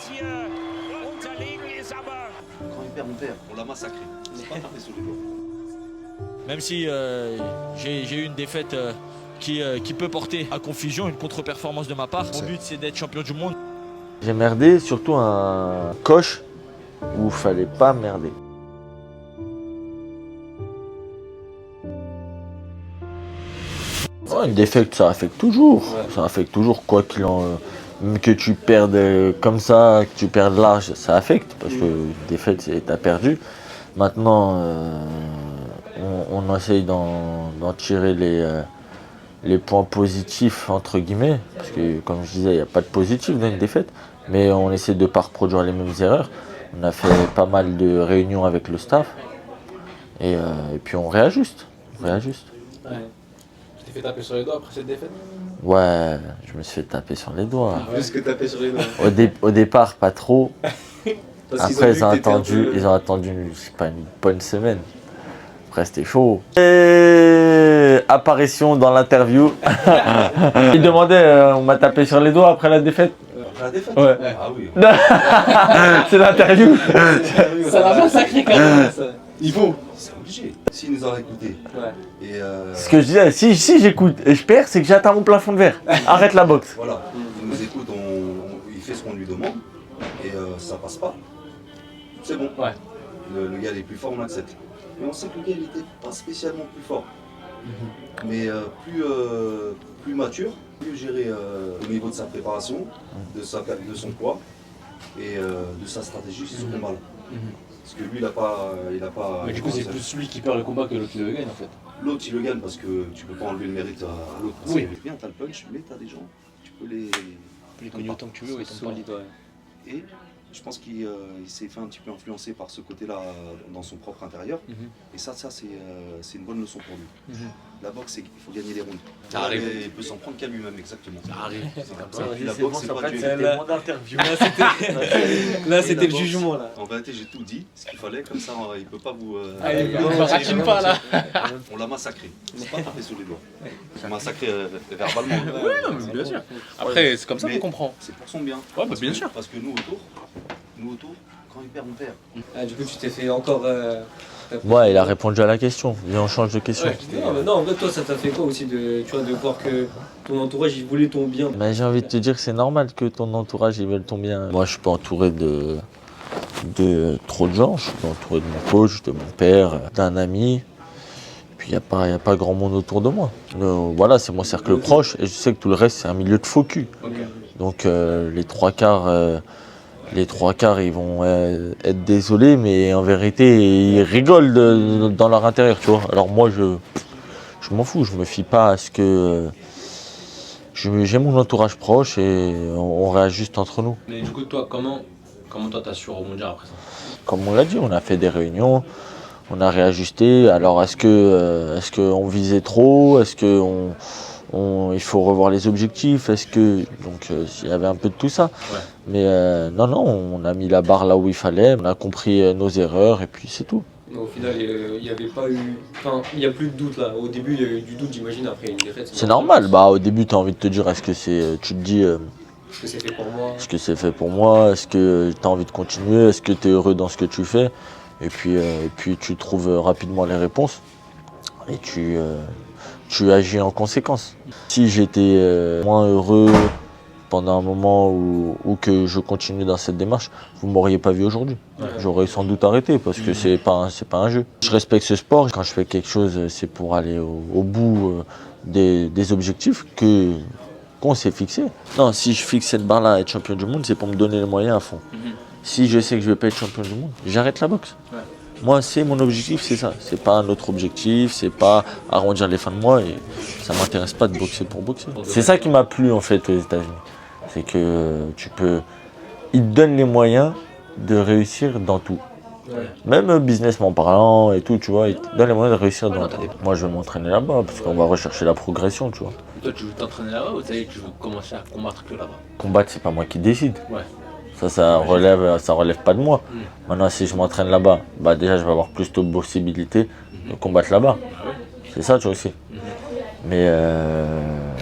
Quand il perd, on perd. On l'a massacré. C'est pas tapé sur les doigts. Même si j'ai eu une défaite qui peut porter à confusion, une contre-performance de ma part. Mon but, c'est d'être champion du monde. J'ai merdé, surtout un coche où il fallait pas merder. Ouais, une défaite, ça affecte toujours. Ouais. Ça affecte toujours, quoi qu'il en. Que tu perdes comme ça, que tu perdes large, ça affecte. Parce que une défaite, t'as perdu. Maintenant, on essaye d'en tirer les points positifs, entre guillemets. Parce que, comme je disais, il n'y a pas de positif dans une défaite. Mais on essaie de ne pas reproduire les mêmes erreurs. On a fait pas mal de réunions avec le staff. Et puis on réajuste. Ouais. Tu t'es fait taper sur les doigts après cette défaite? Ouais, je me suis fait taper sur les doigts. Plus que taper sur les doigts. Au départ, pas trop. Après, ils ont attendu, je sais pas, une bonne semaine. Après, c'était chaud. Et apparition dans l'interview. Il demandait, on m'a tapé sur les doigts après la défaite. Après la défaite? Ouais. Ah oui. C'est l'interview. Ça l'a massacré quand même. Il faut. C'est obligé. S'il nous aurait écouté. Ouais. Et Ce que je disais, si j'écoute et je perds, c'est que j'atteins mon plafond de verre. Arrête la boxe. voilà. Il nous écoute, il fait ce qu'on lui demande. Et ça passe pas. C'est bon. Ouais. Le gars il est plus fort, on l'accepte. Mais on sait que le gars il était pas spécialement plus fort. Mais plus mature, mieux géré au niveau de sa préparation, de son poids et de sa stratégie sur ce combat-là. Parce que lui il a pas. Mais du coup c'est plus lui qui perd le combat que l'autre qui le gagne en fait. L'autre il le gagne parce que tu peux pas enlever le mérite à l'autre. Oui. Bien, t'as le punch, mais t'as des gens, tu peux les. Tu peux les cogner autant que tu veux, ils sont solides. Et je pense qu'il s'est fait un petit peu influencer par ce côté-là dans son propre intérieur. Et ça c'est une bonne leçon pour lui. La boxe, il faut gagner les rounds. Ça arrive. Il peut s'en prendre qu'à lui-même, exactement. Ça arrive. C'est comme ça. La boxe, c'est pas tuer. C'était mon interview. Là c'était le jugement là. En vérité, j'ai tout dit, ce qu'il fallait, comme ça, il peut pas vous. Allez, ne me ratine pas là. On l'a massacré. C'est pas tapé sur les doigts. On l'a massacré verbalement. Ouais, non, mais bien sûr. Après, c'est comme ça qu'on comprend. C'est pour son bien. Ouais, bah, bien sûr. Parce que nous autour, quand il perd, on perd. Ah, du coup, tu t'es fait encore. Ouais, il a répondu à la question. Viens, on change de question. Ouais, non, mais non, en fait, toi, ça t'a fait quoi aussi de voir que ton entourage, il voulait ton bien? Mais j'ai envie de te dire que c'est normal que ton entourage, ils veulent ton bien. Moi, je suis pas entouré de trop de gens. Je suis entouré de mon coach, de mon père, d'un ami. Puis il n'y a pas grand monde autour de moi. Voilà, c'est mon cercle proche. Et je sais que tout le reste, c'est un milieu de faux cul. Okay. Donc les trois quarts, ils vont être désolés, mais en vérité, ils rigolent dans leur intérieur, tu vois. Alors moi, je m'en fous, je me fie pas à ce que... j'ai mon entourage proche et on réajuste entre nous. Mais du coup, toi, comment toi t'as su rebondir après ça? Comme on l'a dit, on a fait des réunions, on a réajusté. Alors est-ce qu'on visait trop? Est-ce que il faut revoir les objectifs? Donc il y avait un peu de tout ça. Ouais. Mais non, on a mis la barre là où il fallait, on a compris nos erreurs et puis c'est tout. Au final, il n'y avait pas eu. Enfin, il n'y a plus de doute là. Au début, il y a eu du doute, j'imagine, après une défaite. C'est normal. Bah au début, tu as envie de te dire, tu te dis, Est-ce que c'est fait pour moi? est-ce que c'est fait pour moi? Est-ce que tu as envie de continuer? Est-ce que tu es heureux dans ce que tu fais? Et puis tu trouves rapidement les réponses et tu agis en conséquence. Si j'étais moins heureux pendant un moment où que je continue dans cette démarche, vous ne m'auriez pas vu aujourd'hui. Ouais. J'aurais sans doute arrêté parce que c'est pas un jeu. Je respecte ce sport. Quand je fais quelque chose, c'est pour aller au bout des objectifs qu'on s'est fixés. Non, si je fixe cette barre-là, être champion du monde, c'est pour me donner les moyens à fond. Si je sais que je ne vais pas être champion du monde, j'arrête la boxe. Ouais. Moi, c'est mon objectif, c'est ça. C'est pas un autre objectif, c'est pas arrondir les fins de mois et ça m'intéresse pas de boxer pour boxer. C'est ça qui m'a plu en fait aux États-Unis. C'est que ils te donnent les moyens de réussir dans tout. Ouais. Même businessment parlant et tout, tu vois, ils te donnent les moyens de réussir dans tout. Moi, je vais m'entraîner là-bas parce qu'on va rechercher la progression, tu vois. Toi, tu veux t'entraîner là-bas ou tu veux commencer à combattre que là-bas? Combattre, c'est pas moi qui décide. Ouais. Ça relève pas de moi. Maintenant, si je m'entraîne là-bas, bah déjà, je vais avoir plus de possibilités de combattre là-bas. C'est ça, tu vois aussi. Mais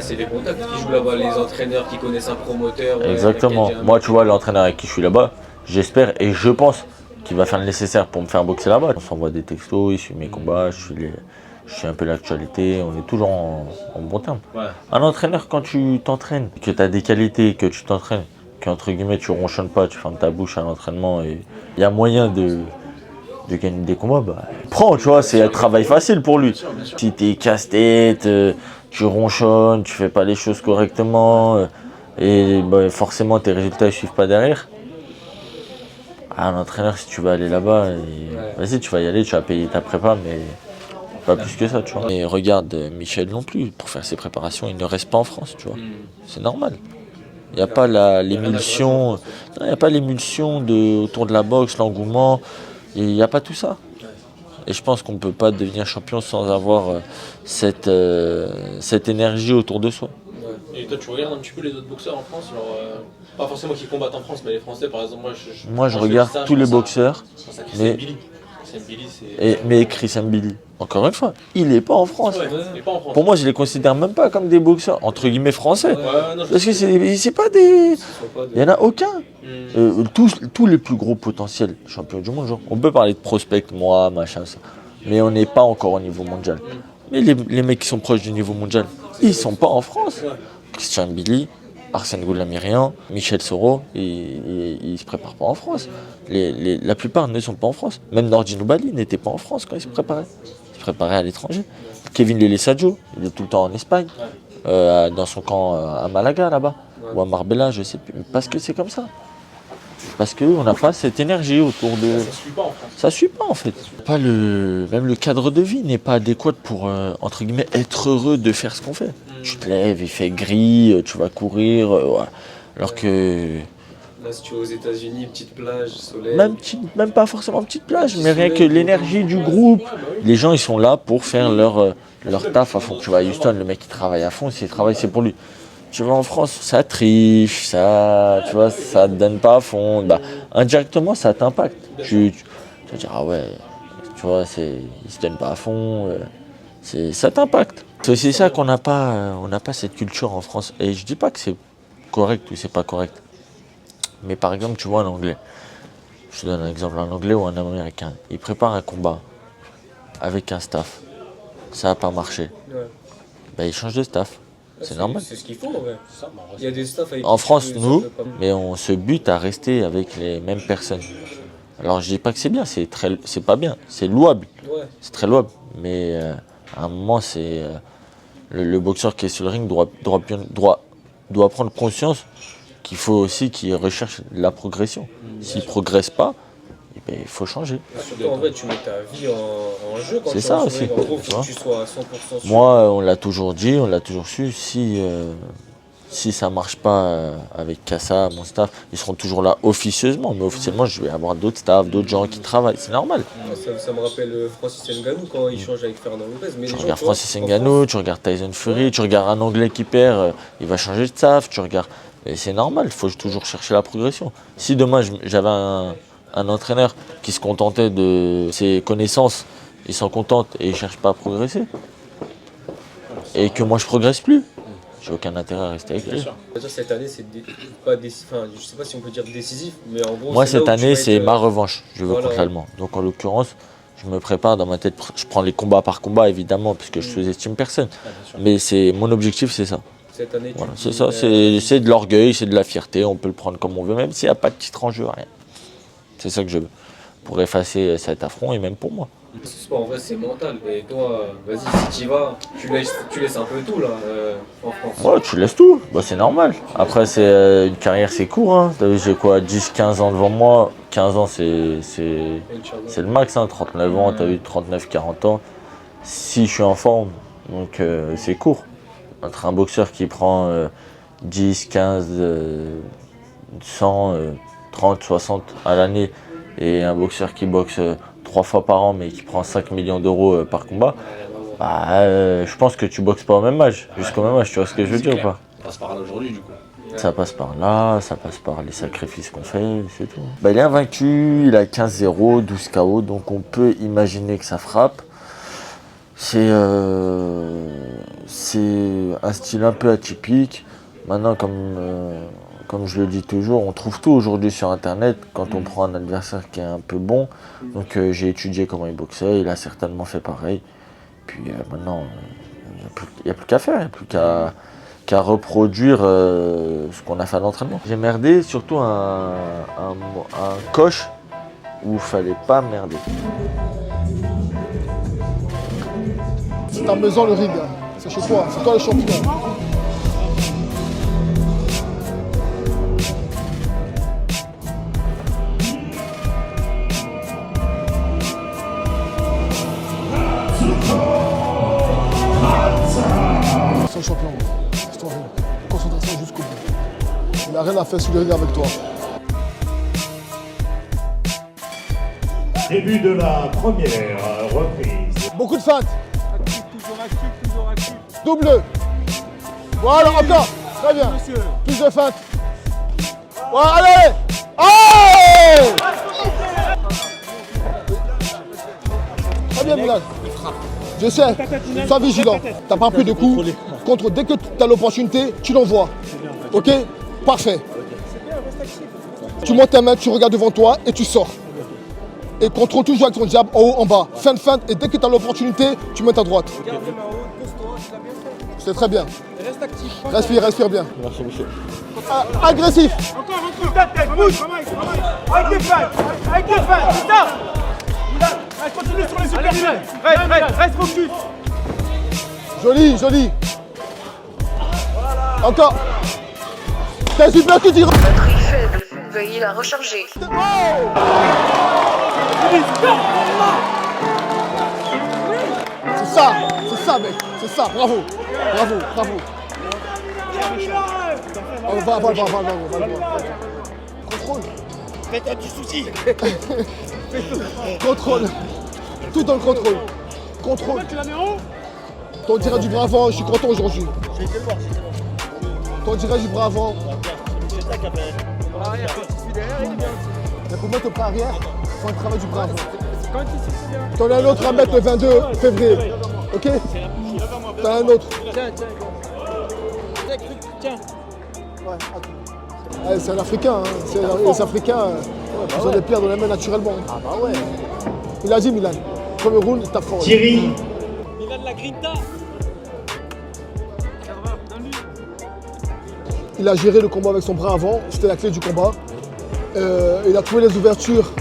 c'est les contacts qui jouent là-bas, les entraîneurs qui connaissent un promoteur. Exactement. Moi, tu vois, l'entraîneur avec qui je suis là-bas, j'espère et je pense qu'il va faire le nécessaire pour me faire boxer là-bas. On s'envoie des textos, il suit mes combats, je suis un peu l'actualité, on est toujours en bon terme. Ouais. Un entraîneur, quand tu t'entraînes, que tu as des qualités, que tu t'entraînes, qu'entre guillemets tu ronchonnes pas, tu fermes ta bouche à l'entraînement et il y a moyen de gagner des combats, bah prends, tu vois, c'est un travail facile pour lui. Si t'es casse-tête, tu ronchonnes, tu fais pas les choses correctement et bah, forcément tes résultats ne suivent pas derrière. Un entraîneur, si tu vas aller là-bas, vas-y, tu vas y aller, tu vas payer ta prépa, mais pas plus que ça, tu vois. Et regarde, Michel non plus, pour faire ses préparations, il ne reste pas en France, tu vois. C'est normal. Il n'y a pas l'émulsion, il n'y a pas l'émulsion autour de la boxe, l'engouement, il n'y a pas tout ça. Et je pense qu'on ne peut pas devenir champion sans avoir cette énergie autour de soi. Ouais. Et toi, tu regardes un petit peu les autres boxeurs en France, genre, pas forcément qui combattent en France, mais les Français, par exemple, moi je regarde tous les boxeurs, mais Christian Billy, encore une fois, il n'est pas en France. Ouais, il est pas en France. Pour moi, je les considère même pas comme des boxeurs, entre guillemets, français. Ouais, non, Parce que c'est pas des... Il n'y en a aucun. Tous les plus gros potentiels champions du monde, genre, on peut parler de prospect, moi, machin, ça. Mais on n'est pas encore au niveau mondial. Mais les mecs qui sont proches du niveau mondial, ils sont pas en France. Christian Billy, Arsène Goulamirian, Michel Soro, ils se préparent pas en France. La plupart ne sont pas en France. Même Nordine Oubali n'était pas en France quand il se préparait. Il se préparait à l'étranger. Kevin Lele Sadio, il est tout le temps en Espagne, dans son camp à Malaga là-bas, ou à Marbella, je sais plus. Parce que c'est comme ça. Parce qu'on n'a pas cette énergie autour de... Ça suit pas en France. Ça suit pas en fait. Même le cadre de vie n'est pas adéquat pour, entre guillemets, être heureux de faire ce qu'on fait. Tu te lèves, il fait gris, tu vas courir, ouais. Alors que... Là, si tu vas aux États-Unis, petite plage, soleil. Même pas forcément petite plage, mais rien que l'énergie du groupe. Les gens, ils sont là pour faire leur taf à fond. Tu vois, à Houston, le mec, il travaille à fond, s'il travaille, c'est pour lui. Tu vas en France, ça triche, tu vois, ça te donne pas à fond. Bah, indirectement, ça t'impacte. Tu vas dire, ah ouais, tu vois, il se donne pas à fond, ça t'impacte. C'est aussi ça qu'on n'a pas, on n'a pas cette culture en France. Et je dis pas que c'est correct ou c'est pas correct. Mais par exemple, tu vois un Anglais, je te donne un exemple, un Anglais ou un Américain, il prépare un combat avec un staff, ça n'a pas marché, bah, il change de staff. C'est normal. C'est ce qu'il faut, ouais. Il y a des staffs avec En France, nous, mais on se bute à rester avec les mêmes personnes. Alors je dis pas que c'est bien, c'est pas bien, c'est louable. Ouais. C'est très louable. Mais à un moment, le boxeur qui est sur le ring doit prendre conscience qu'il faut aussi qu'il recherche la progression. S'il ne progresse pas, eh ben, il faut changer. Surtout en vrai, tu mets ta vie en jeu quand c'est tu ça en aussi. En gros, faut que tu sois à 100% sûr. Moi, on l'a toujours dit, on l'a toujours su, si ça ne marche pas avec Kassa, mon staff, ils seront toujours là officieusement. Mais officiellement, je vais avoir d'autres staffs, d'autres gens qui travaillent. C'est normal. Ça me rappelle Francis Ngannou quand il change avec Fernand Lopez. Mais tu regardes Francis Ngannou, tu regardes Tyson Fury, tu regardes un Anglais qui perd, il va changer de staff, tu regardes... Et c'est normal, il faut toujours chercher la progression. Si demain j'avais un entraîneur qui se contentait de ses connaissances, il s'en contente et il ne cherche pas à progresser, et que moi je progresse plus, j'ai aucun intérêt à rester avec lui. Cette année, c'est pas je sais pas si on peut dire décisif, mais en gros. Moi cette année, c'est ma revanche, je veux contre l'Allemand. Donc en l'occurrence, je me prépare dans ma tête, je prends les combats par combat évidemment, puisque je sous-estime personne. Mais mon objectif, c'est ça. Cette année, voilà, c'est ça, c'est de l'orgueil, c'est de la fierté, on peut le prendre comme on veut, même s'il n'y a pas de titre en jeu, rien. C'est ça que je veux, pour effacer cet affront et même pour moi. Ce sport en vrai c'est mental, et toi, vas-y, si tu y vas, tu laisses un peu tout là, en France. Ouais, tu laisses tout, bah, c'est normal. Après, une carrière c'est court, hein. J'ai quoi, 10-15 ans devant moi, 15 ans c'est le max, hein. 39 ans, t'as eu 39-40 ans. Si je suis en forme, donc c'est court. Entre un boxeur qui prend 10, 15, 100, 30, 60 à l'année et un boxeur qui boxe 3 fois par an mais qui prend 5 millions d'euros par combat, bah, je pense que tu boxes pas au même âge, jusqu'au même âge, tu vois ce que je veux dire ou pas? Ça passe par là aujourd'hui du coup. Ça passe par là, ça passe par les sacrifices qu'on fait, c'est tout. Bah, il est invaincu, il a 15-0, 12 KO, donc on peut imaginer que ça frappe. C'est un style un peu atypique. Maintenant, comme je le dis toujours, on trouve tout aujourd'hui sur Internet quand on prend un adversaire qui est un peu bon. Donc j'ai étudié comment il boxait, il a certainement fait pareil. Puis maintenant, il n'y a plus qu'à faire, il n'y a plus qu'à reproduire ce qu'on a fait à l'entraînement. J'ai merdé surtout un coach où il ne fallait pas merder. C'est ta maison le ring, hein. C'est chez toi, c'est toi le champion. C'est le champion, c'est ton ring. Concentration jusqu'au bout. Il n'a rien à faire sur le ring avec toi. Début de la première reprise. Beaucoup de feintes. Toujours actif. Double. Voilà, encore. Très bien. Plus de feintes. Voilà, allez. Allez. Très bien, Milan. Je sais. Sois vigilant. T'as pas pris de coups. Dès que tu as l'opportunité, tu l'envoies. Ok? Parfait. Tu montes ta main, tu regardes devant toi et tu sors. Et contrôle toujours avec ton jab en haut, en bas. Feinte. Et dès que tu as l'opportunité, tu mets ta droite. C'est très bien. Reste actif. Respire bien. Merci, monsieur. Agressif. Encore. Bouge. Avec les feintes. C'est ça. Continue sur les super. Reste focus. Joli. Encore. T'es super, tu diras. Batterie faible. Veuillez la recharger. C'est ça, mec. C'est ça. Bravo. Va. Contrôle. Faites un petit souci. Contrôle. Tout dans le contrôle. Contrôle. Tu la mets en haut. Ton tirage du bras avant, je suis content aujourd'hui. J'ai été le voir. Ton tirage du bras avant. C'est ça qui appelle. Arrière, quand il suit derrière, il est bien. Mais pour mettre le bras arrière, il faut un travail du bras avant. Quand il suit, c'est bien. T'en as un autre à mettre le 22 février. Ok? T'as un autre. Tiens. Ouais, attends. C'est un Africain, hein. Les Africains, ils ont des pierres dans les mains naturellement. Ah bah ouais. Il a dit Milan. Premier round, il tape fort. Thierry. Milan la grinta. Il a géré le combat avec son bras avant, c'était la clé du combat. Il a trouvé les ouvertures,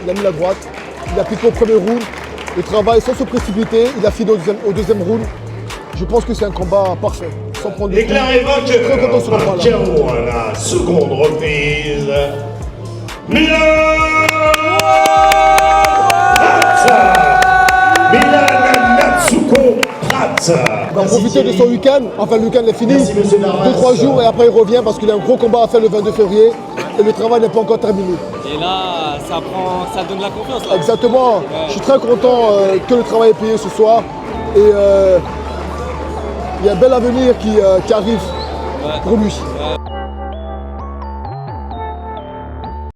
il a mis la droite, il a piqué au premier round. Le travail sans se précipiter, il a fini au deuxième round. Je pense que c'est un combat parfait, sans prendre de coups. Déclaré Je suis très content sur le vainqueur combat par là. KO à la seconde reprise. Milan Natsuko Prat. Il va profiter de son week-end, enfin le week-end est fini, Merci, monsieur Darmas. 2-3 jours et après il revient parce qu'il a un gros combat à faire le 22 février et le travail n'est pas encore terminé. Et là, ça donne la confiance. Là. Exactement, je suis très content que le travail est payé ce soir et il y a un bel avenir qui arrive pour lui.